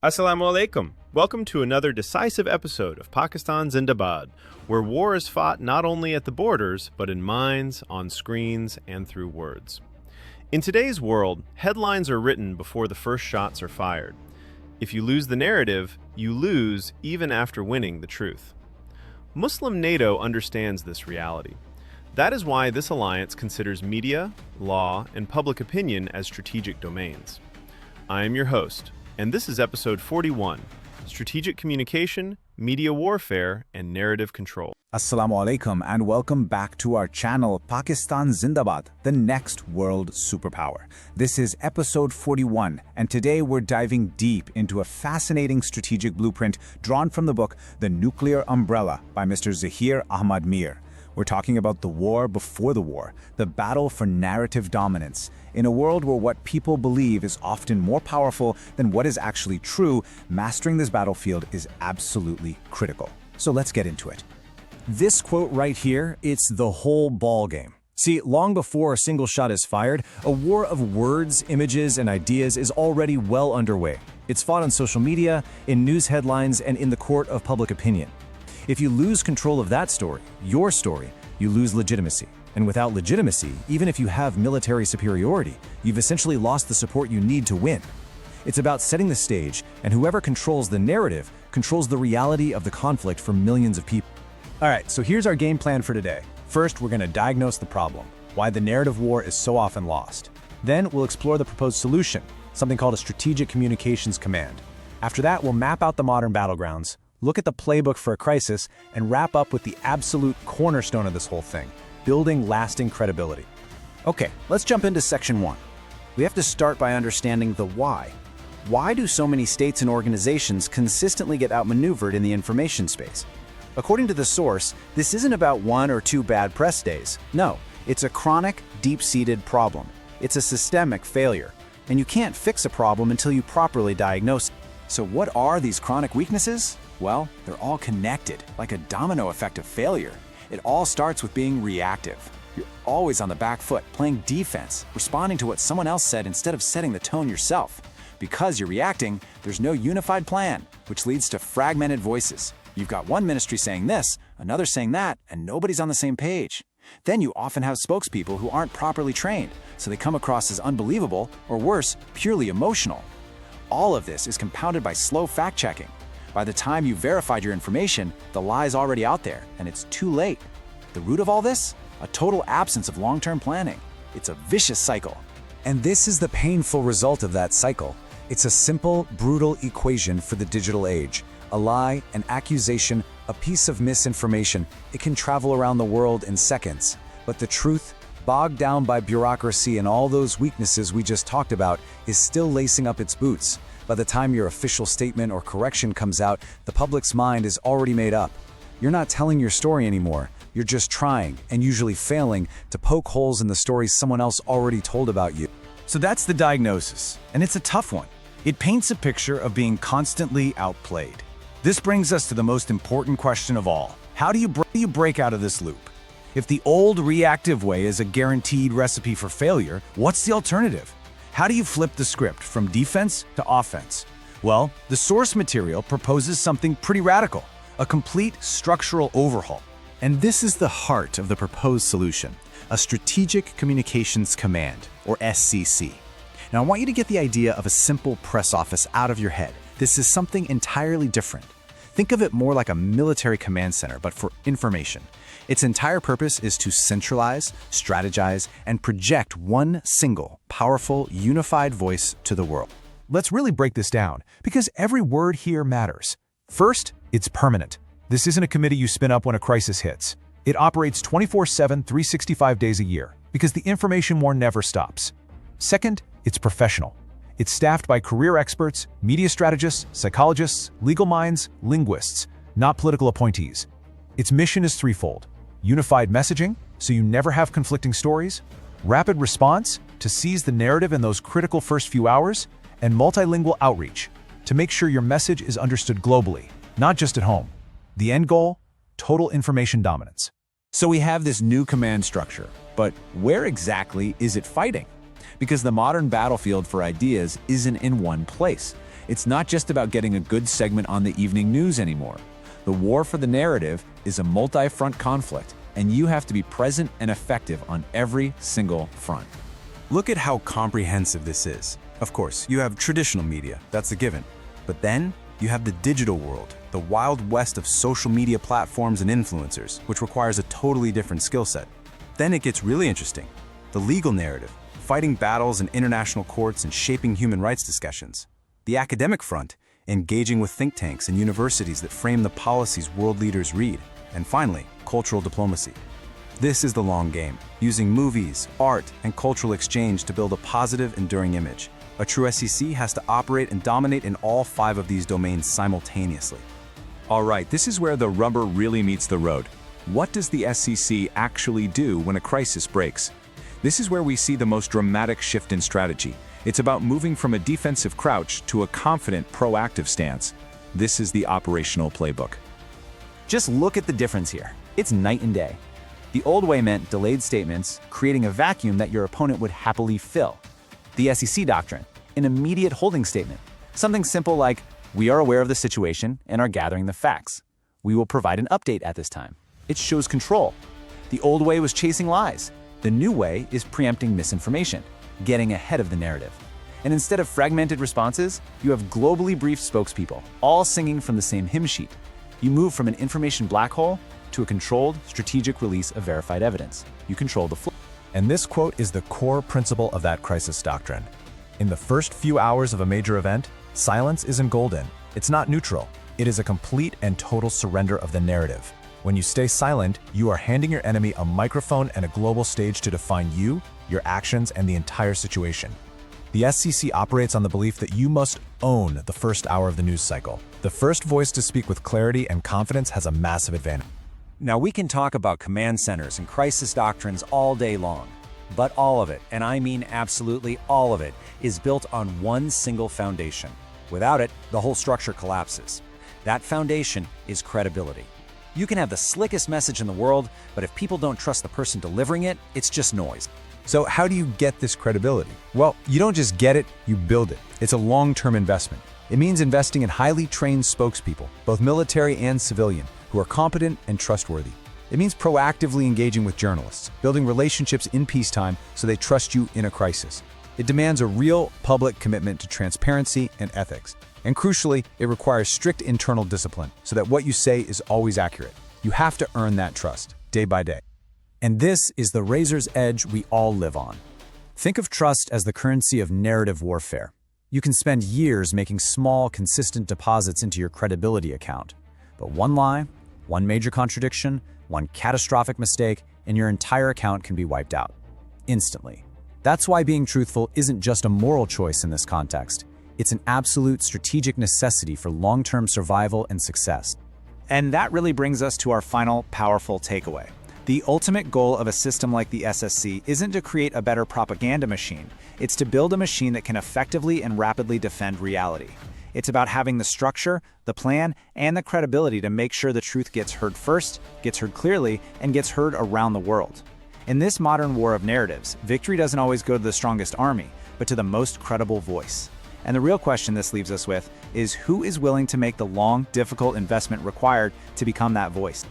Assalamu alaikum. Welcome to another decisive episode of Pakistan Zindabad, where war is fought not only at the borders, but in minds, on screens, and through words. In today's world, headlines are written before the first shots are fired. If you lose the narrative, you lose even after winning the truth. Muslim NATO understands this reality. That is why this alliance considers media, law, and public opinion as strategic domains. I am your host, and this is episode 41, Strategic Communication, Media Warfare, and Narrative Control. Assalamu alaikum and welcome back to our channel Pakistan Zindabad, the next world superpower. This is episode 41, and today we're diving deep into a fascinating strategic blueprint drawn from the book The Nuclear Umbrella by Mr. Zahir Ahmad Mir. We're talking about the war before the war, the battle for narrative dominance. In a world where what people believe is often more powerful than what is actually true, mastering this battlefield is absolutely critical. So let's get into it. This quote right here, it's the whole ball game. See, long before a single shot is fired, a war of words, images, and ideas is already well underway. It's fought on social media, in news headlines, and in the court of public opinion. If you lose control of that story, your story, you lose legitimacy. And without legitimacy, even if you have military superiority, you've essentially lost the support you need to win. It's about setting the stage, and whoever controls the narrative controls the reality of the conflict for millions of people. All right, so here's our game plan for today. First, we're going to diagnose the problem, why the narrative war is so often lost. Then we'll explore the proposed solution, something called a strategic communications command. After that, we'll map out the modern battlegrounds, look at the playbook for a crisis, and wrap up with the absolute cornerstone of this whole thing, building lasting credibility. Okay, let's jump into section 1. We have to start by understanding the why. Why do so many states and organizations consistently get outmaneuvered in the information space? According to the source, this isn't about one or two bad press days. No, it's a chronic, deep-seated problem. It's a systemic failure, and you can't fix a problem until you properly diagnose it. So what are these chronic weaknesses? Well, they're all connected, like a domino effect of failure. It all starts with being reactive. You're always on the back foot, playing defense, responding to what someone else said instead of setting the tone yourself. Because you're reacting, there's no unified plan, which leads to fragmented voices. You've got one ministry saying this, another saying that, and nobody's on the same page. Then you often have spokespeople who aren't properly trained, so they come across as unbelievable, or worse, purely emotional. All of this is compounded by slow fact-checking. By the time you verified your information, the lie's already out there, and it's too late. The root of all this? A total absence of long-term planning. It's a vicious cycle. And this is the painful result of that cycle. It's a simple, brutal equation for the digital age. A lie, an accusation, a piece of misinformation, it can travel around the world in seconds. But the truth, bogged down by bureaucracy and all those weaknesses we just talked about, is still lacing up its boots. By the time your official statement or correction comes out, the public's mind is already made up. You're not telling your story anymore. You're just trying, and usually failing, to poke holes in the stories someone else already told about you. So that's the diagnosis, and it's a tough one. It paints a picture of being constantly outplayed. This brings us to the most important question of all. How do you break out of this loop? If the old reactive way is a guaranteed recipe for failure, what's the alternative? How do you flip the script from defense to offense? Well, the source material proposes something pretty radical, a complete structural overhaul. And this is the heart of the proposed solution, a Strategic Communications Command, or SCC. Now, I want you to get the idea of a simple press office out of your head. This is something entirely different. Think of it more like a military command center, but for information. Its entire purpose is to centralize, strategize, and project one single, powerful, unified voice to the world. Let's really break this down, because every word here matters. First, it's permanent. This isn't a committee you spin up when a crisis hits. It operates 24/7, 365 days a year, because the information war never stops. Second, it's professional. It's staffed by career experts, media strategists, psychologists, legal minds, linguists, not political appointees. Its mission is threefold: unified messaging, so you never have conflicting stories; rapid response, to seize the narrative in those critical first few hours; and multilingual outreach, to make sure your message is understood globally, not just at home. The end goal? Total information dominance. So we have this new command structure, but where exactly is it fighting? Because the modern battlefield for ideas isn't in one place. It's not just about getting a good segment on the evening news anymore. The war for the narrative is a multi-front conflict, and you have to be present and effective on every single front. Look at how comprehensive this is. Of course, you have traditional media, that's a given. But then, you have the digital world, the wild west of social media platforms and influencers, which requires a totally different skill set. Then it gets really interesting. The legal narrative, fighting battles in international courts and shaping human rights discussions. The academic front, engaging with think tanks and universities that frame the policies world leaders read. And finally, cultural diplomacy. This is the long game, using movies, art, and cultural exchange to build a positive, enduring image. A true SEC has to operate and dominate in all 5 of these domains simultaneously. All right, this is where the rubber really meets the road. What does the SEC actually do when a crisis breaks? This is where we see the most dramatic shift in strategy. It's about moving from a defensive crouch to a confident, proactive stance. This is the operational playbook. Just look at the difference here. It's night and day. The old way meant delayed statements, creating a vacuum that your opponent would happily fill. The SEC doctrine, an immediate holding statement. Something simple like, we are aware of the situation and are gathering the facts. We will provide an update at this time. It shows control. The old way was chasing lies. The new way is preempting misinformation, getting ahead of the narrative. And instead of fragmented responses, you have globally briefed spokespeople, all singing from the same hymn sheet. You move from an information black hole to a controlled, strategic release of verified evidence. You control the flow. And this quote is the core principle of that crisis doctrine. In the first few hours of a major event, silence isn't golden. It's not neutral. It is a complete and total surrender of the narrative. When you stay silent, you are handing your enemy a microphone and a global stage to define you, your actions, and the entire situation. The SEC operates on the belief that you must own the first hour of the news cycle. The first voice to speak with clarity and confidence has a massive advantage. Now we can talk about command centers and crisis doctrines all day long, but all of it, and I mean absolutely all of it, is built on one single foundation. Without it, the whole structure collapses. That foundation is credibility. You can have the slickest message in the world, but if people don't trust the person delivering it, it's just noise. So how do you get this credibility? Well, you don't just get it, you build it. It's a long-term investment. It means investing in highly trained spokespeople, both military and civilian, who are competent and trustworthy. It means proactively engaging with journalists, building relationships in peacetime so they trust you in a crisis. It demands a real public commitment to transparency and ethics. And crucially, it requires strict internal discipline so that what you say is always accurate. You have to earn that trust, day by day. And this is the razor's edge we all live on. Think of trust as the currency of narrative warfare. You can spend years making small, consistent deposits into your credibility account. But one lie, one major contradiction, one catastrophic mistake, and your entire account can be wiped out. Instantly. That's why being truthful isn't just a moral choice in this context. It's an absolute strategic necessity for long-term survival and success. And that really brings us to our final powerful takeaway. The ultimate goal of a system like the SSC isn't to create a better propaganda machine. It's to build a machine that can effectively and rapidly defend reality. It's about having the structure, the plan, and the credibility to make sure the truth gets heard first, gets heard clearly, and gets heard around the world. In this modern war of narratives, victory doesn't always go to the strongest army, but to the most credible voice. And the real question this leaves us with is who is willing to make the long, difficult investment required to become that voice?